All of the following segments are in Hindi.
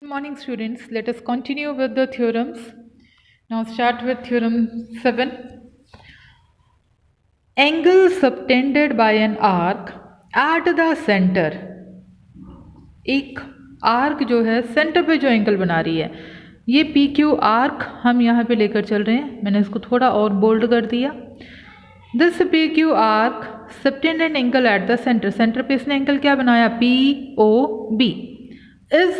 Good morning, students. Let us continue with the theorems. Now start with theorem 7. Angle subtended by an arc at the center. एक आर्क जो है सेंटर पे जो एंगल बना रही है, ये पी क्यू आर्क हम यहाँ पे लेकर चल रहे हैं. मैंने इसको थोड़ा और बोल्ड कर दिया. This P Q arc subtend an angle at the centre. Centre पे इसने एंगल क्या बनाया? P O B. Is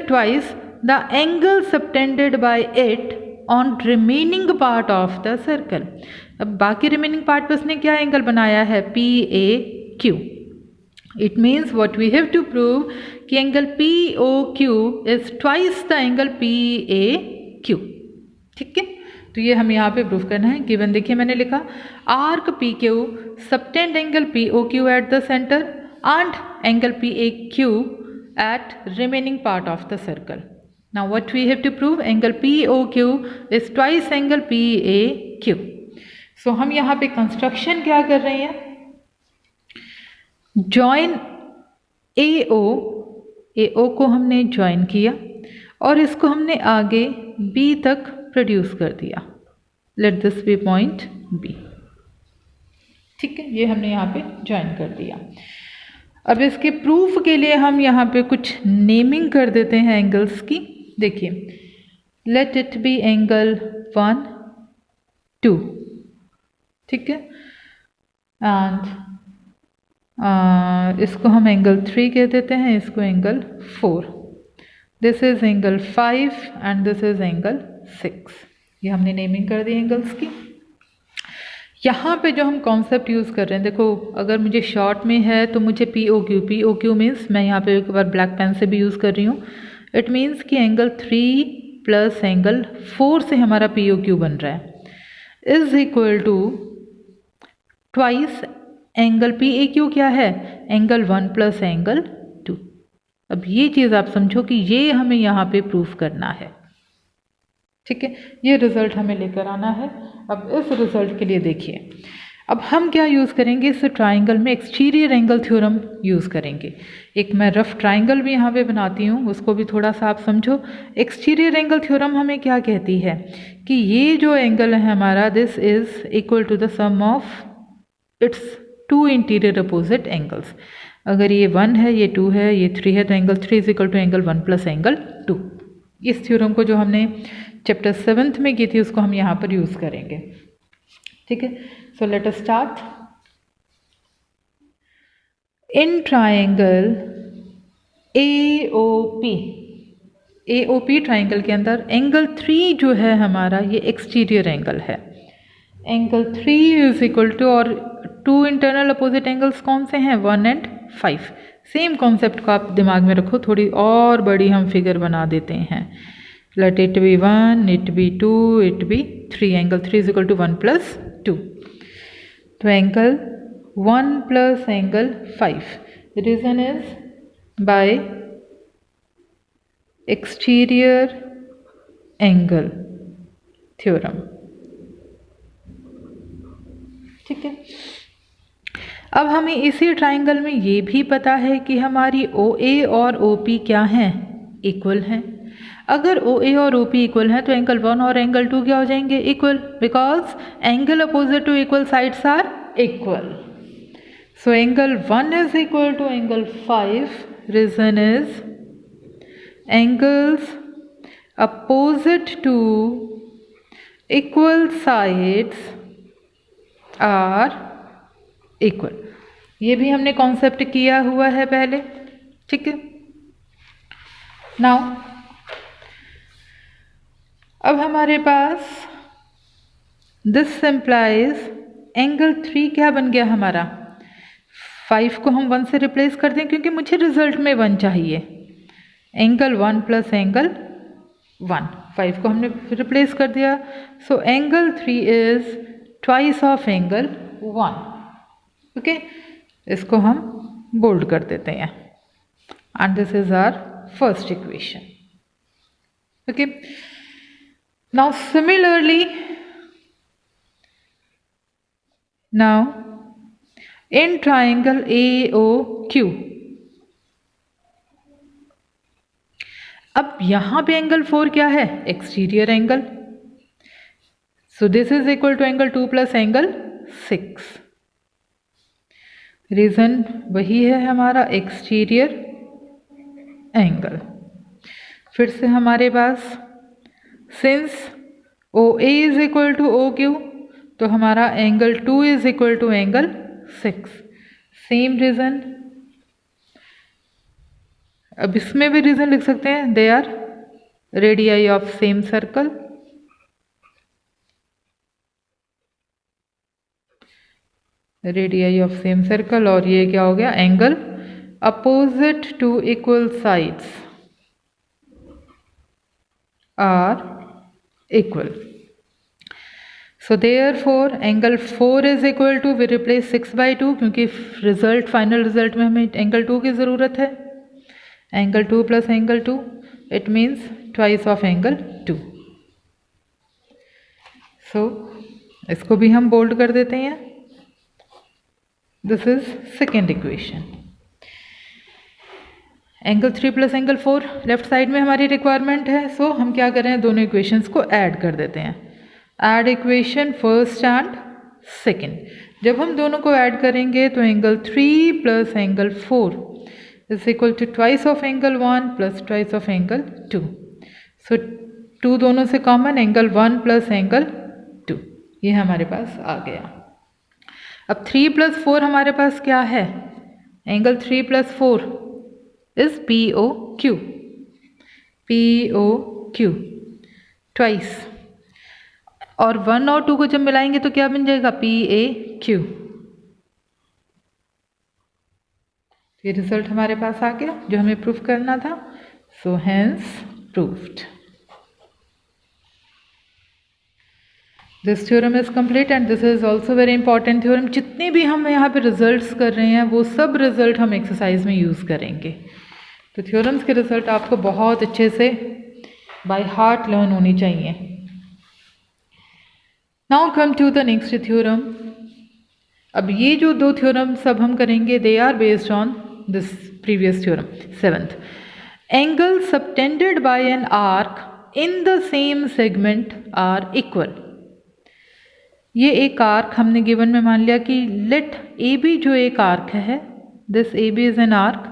twice the angle subtended by it on remaining part of the circle. अब बाकी रिमेनिंग पार्ट पर उसने क्या एंगल बनाया है? P A Q. It means what we have to prove कि angle P O Q is twice the angle P A Q. ठीक है, तो ये हमें यहाँ पे प्रूव करना है. गिवन देखिए मैंने लिखा arc P Q subtend angle P O Q at the centre and angle P A Q at remaining part of the circle. Now what we have to prove? Angle POQ is twice angle PAQ. So हम यहाँ पे कंस्ट्रक्शन क्या कर रहे हैं? जॉइन AO को हमने ज्वाइन किया और इसको हमने आगे B तक प्रोड्यूस कर दिया. Let this B point B. ठीक है, ये हमने यहाँ पे ज्वाइन कर दिया. अब इसके प्रूफ के लिए हम यहाँ पे कुछ नेमिंग कर देते हैं एंगल्स की. देखिए, लेट इट बी एंगल 1 2. ठीक है, एंड इसको हम एंगल 3 कह देते हैं, इसको angle 4. This is angle 5 and this is angle 6. ये हमने नेमिंग कर दी एंगल्स की. यहाँ पे जो हम कॉन्सेप्ट यूज़ कर रहे हैं, देखो अगर मुझे शॉर्ट में है तो मुझे पी ओ क्यू मीन्स मैं यहाँ पे एक बार ब्लैक पेन से भी यूज़ कर रही हूँ. इट मीन्स कि एंगल 3 प्लस एंगल 4 से हमारा पी ओ क्यू बन रहा है is equal to twice angle P A Q. क्या है? Angle 1 plus angle 2. अब ये चीज़ आप समझो कि ये हमें यहाँ पे प्रूफ करना है. ठीक है, ये रिजल्ट हमें लेकर आना है. अब इस रिजल्ट के लिए देखिए, अब हम क्या यूज़ करेंगे? इस ट्राइंगल में एक्सटीरियर एंगल थ्योरम यूज़ करेंगे. एक मैं रफ ट्राइंगल भी यहाँ पे बनाती हूँ, उसको भी थोड़ा सा आप समझो. एक्सटीरियर एंगल थ्योरम हमें क्या कहती है कि ये जो एंगल है हमारा, this is equal to the sum of its two interior opposite angles. अगर ये 1 है, ये 2 है, ये 3 है, तो angle 3 is equal to angle 1 plus angle 2. इस थ्योरम को जो हमने चैप्टर 7th में की थी उसको हम यहाँ पर यूज़ करेंगे. ठीक है, so let us start. In triangle AOP triangle के अंदर एंगल 3 जो है हमारा, ये एक्सटीरियर एंगल है. एंगल 3 इज इक्वल टू, और 2 इंटरनल अपोजिट एंगल्स कौन से हैं? 1 एंड 5. सेम कॉन्सेप्ट को आप दिमाग में रखो, थोड़ी और बड़ी हम फिगर बना देते हैं. Let it be 1, it be 2, it be 3. Angle 3 is equal to 1 plus 2. So angle 1 plus angle 5. The reason is by exterior angle theorem. ठीक है, अब हमें इसी ट्राइंगल में ये भी पता है कि हमारी OA और OP क्या हैं? इक्वल हैं. अगर OA और OP इक्वल हैं तो एंगल 1 और एंगल 2 क्या हो जाएंगे? Equal, because angle opposite to equal sides are equal. So angle 1 is equal to angle 5. Reason is angles opposite to equal sides are equal. ये भी हमने कॉन्सेप्ट किया हुआ है पहले. ठीक है, नाउ अब हमारे पास दिस सिंप्लाइज एंगल 3 क्या बन गया हमारा? 5 को हम 1 से रिप्लेस कर दें क्योंकि मुझे रिजल्ट में 1 चाहिए. एंगल 1 प्लस एंगल 1, 5 को हमने रिप्लेस कर दिया. So angle 3 is twice of angle 1. Okay, इसको हम बोल्ड कर देते हैं and this is our first equation. Okay, now similarly, now in triangle AOQ, अब यहाँ पे एंगल 4 क्या है? Exterior angle. So this is equal to angle 2 plus angle 6। Reason वही है हमारा, एक्सटीरियर एंगल। फिर से हमारे पास since OA is equal to OQ, तो हमारा angle 2 is equal to angle 6। Same reason, अब इसमें भी रीजन लिख सकते हैं, they are radii of same circle. Radii of same circle, और ये क्या हो गया? Angle opposite to equal sides are equal. So therefore angle 4 is equal to, we replace 6/2 क्योंकि रिजल्ट, फाइनल रिजल्ट में हमें एंगल 2 की ज़रूरत है। Angle 2 plus angle 2, it means twice of angle 2। सो इसको भी हम बोल्ड कर देते हैं। This is second equation. Angle 3 plus angle 4 left side में हमारी रिक्वायरमेंट है। सो हम क्या कर रहे हैं? दोनों इक्वेशंस को ऐड कर देते हैं। Add equation first and second. जब हम दोनों को ऐड करेंगे तो angle 3 plus angle 4 is equal to twice of angle 1 plus twice of angle 2। So 2 दोनों से कॉमन, एंगल 1 प्लस एंगल 2, ये हमारे पास आ गया। अब 3 प्लस 4 हमारे पास क्या है? Angle 3 plus 4 is POQ। POQ twice, और 1 और 2 को जब मिलाएंगे तो क्या बन जाएगा? PAQ। ये रिजल्ट हमारे पास आ गया जो हमें प्रूफ करना था। So hence proved. This theorem is complete and this is also very important theorem. जितने भी हम यहाँ पे रिजल्ट्स कर रहे हैं वो सब रिजल्ट हम एक्सरसाइज में यूज़ करेंगे। तो थ्योरम्स के रिजल्ट आपको बहुत अच्छे से बाय हार्ट लर्न होनी चाहिए। Now come to the next theorem. अब ये जो 2 थ्योरम सब हम करेंगे, they are based on this previous theorem. 7th, angle subtended by an arc in the same segment are equal. ये एक आर्क हमने गिवन में मान लिया कि लेट AB जो एक आर्क है, this AB is an arc.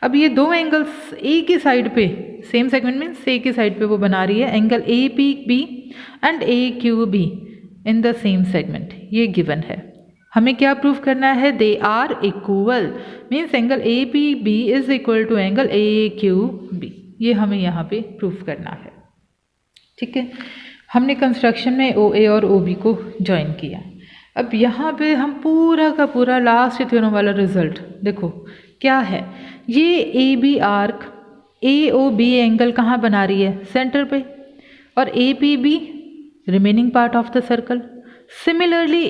अब ये 2 एंगल्स एक ही साइड पे, सेम सेगमेंट मीन्स एक ही साइड पे वो बना रही है, angle APB and AQB in the same segment, ये गिवन है। हमें क्या प्रूफ करना है? They are equal, means angle APB is equal to angle AQB। ये हमें यहाँ पे प्रूफ करना है। ठीक है, हमने कंस्ट्रक्शन में OA और OB को ज्वाइन किया। अब यहाँ पे हम पूरा का पूरा लास्ट थ्योरम वाला रिजल्ट देखो क्या है। ये AB आर्क AOB एंगल कहाँ बना रही है? सेंटर पे, और APB remaining part of the circle. Similarly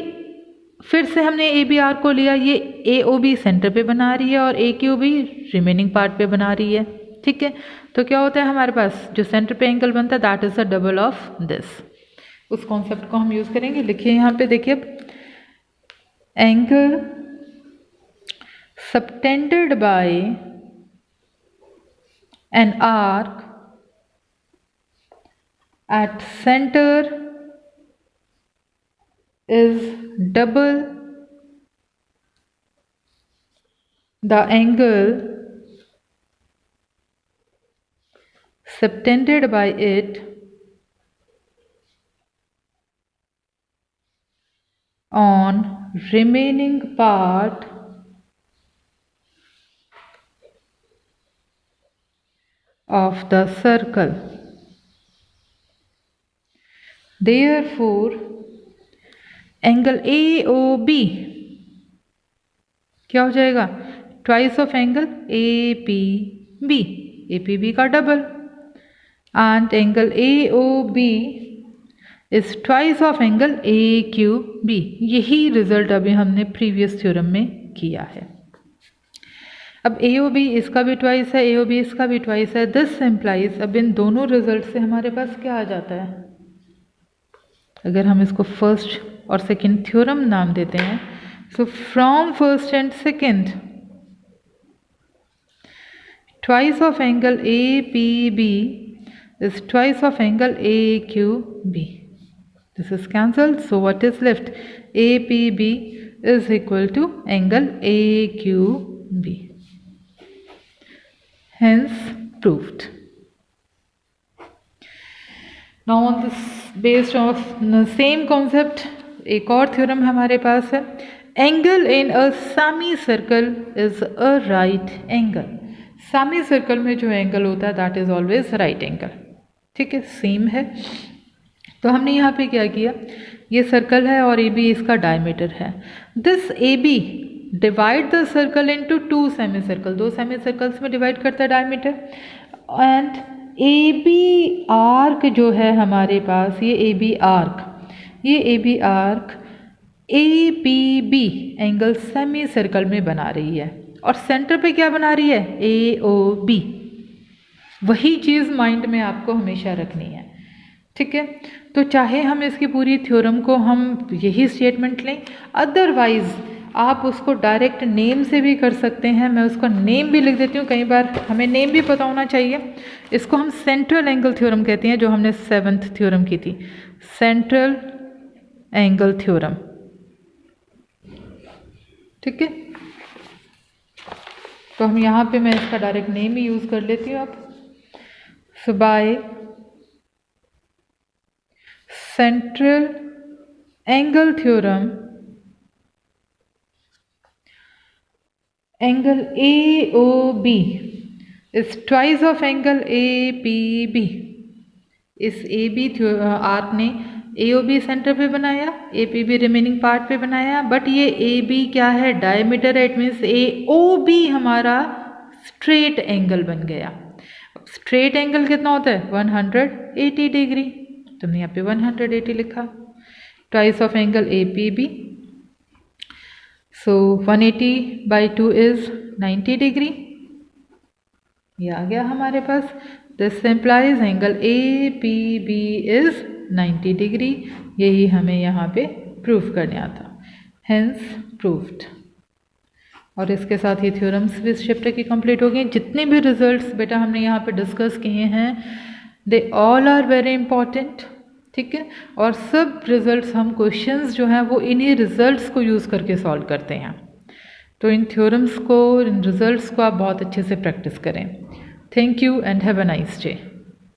फिर से हमने AB आर्क को लिया, ये AOB सेंटर पे बना रही है और AQB रिमेनिंग पार्ट पे बना रही है। ठीक है, तो क्या होता है हमारे पास जो सेंटर पे एंगल बनता है that is the double of this. उस कॉन्सेप्ट को हम यूज करेंगे। लिखिए यहाँ पे, देखिए अब angle subtended by an arc at centre is double the angle subtended by it on remaining part of the circle. Therefore angle AOB क्या हो जाएगा? Twice of angle APB, APB का double, and angle AOB is twice of angle AQB। यही रिजल्ट अभी हमने प्रीवियस थ्योरम में किया है। अब AOB इसका भी ट्वाइस है, AOB इसका भी ट्वाइस है। दिस इम्प्लाइज, अब इन दोनों रिजल्ट से हमारे पास क्या आ जाता है? अगर हम इसको फर्स्ट और सेकंड थ्योरम नाम देते हैं, so from first and second twice of angle APB is twice of angle AQB. This is cancelled, so what is left? APB is equal to angle AQB. Hence proved. Now on this based on the same concept, एक और थ्योरम हमारे पास है, angle in a semi circle is a right angle. Semicircle में जो एंगल होता है that is always right angle. ठीक है, सेम है। तो हमने यहाँ पे क्या किया, ये सर्कल है और ए बी इसका डायमीटर है। This A B divide the circle into two semicircle, दो सेमी सर्कल्स में डिवाइड करता है diameter. And A B arc जो है हमारे पास, ये ए बी आर्क, ये A B arc A P B angle semicircle में बना रही है और सेंटर पे क्या बना रही है, ए ओ बी। वही चीज़ माइंड में आपको हमेशा रखनी है। ठीक है, तो चाहे हम इसकी पूरी थ्योरम को हम यही स्टेटमेंट लें, अदरवाइज आप उसको डायरेक्ट नेम से भी कर सकते हैं। मैं उसका नेम भी लिख देती हूँ, कई बार हमें नेम भी पता होना चाहिए। इसको हम सेंट्रल एंगल थ्योरम कहते हैं, जो हमने 7th थ्योरम की थी, सेंट्रल एंगल थ्योरम। ठीक है, तो हम यहाँ पे मैं इसका डायरेक्ट नेम ही यूज़ कर लेती हूँ। अब so by central angle theorem, angle AOB is twice of angle APB। इस AB आर्क ने AOB सेंटर पे बनाया, APB रिमेनिंग पार्ट पे बनाया, बट ये AB क्या है, डायमीटर है, इट मीन्स AOB हमारा स्ट्रेट एंगल बन गया। स्ट्रेट एंगल कितना होता है, 180 डिग्री, तुमने यहाँ पे 180 लिखा। Twice of angle APB, so 180/2 is 90 degree, ये आ गया हमारे पास। This implies angle APB is 90 degree, यही हमें यहाँ पे प्रूफ करना था, हेंस प्रूव्ड। और इसके साथ ही थ्योरम्स भी इस चैप्टर की कंप्लीट हो गई। जितने भी रिजल्ट्स बेटा हमने यहाँ पे डिस्कस किए हैं, they all are very important. ठीक है, और सब रिजल्ट्स हम क्वेश्चंस जो हैं वो इन्हीं रिजल्ट्स को यूज़ करके सॉल्व करते हैं। तो इन थ्योरम्स को, इन रिजल्ट्स को आप बहुत अच्छे से प्रैक्टिस करें। Thank you and have a nice day.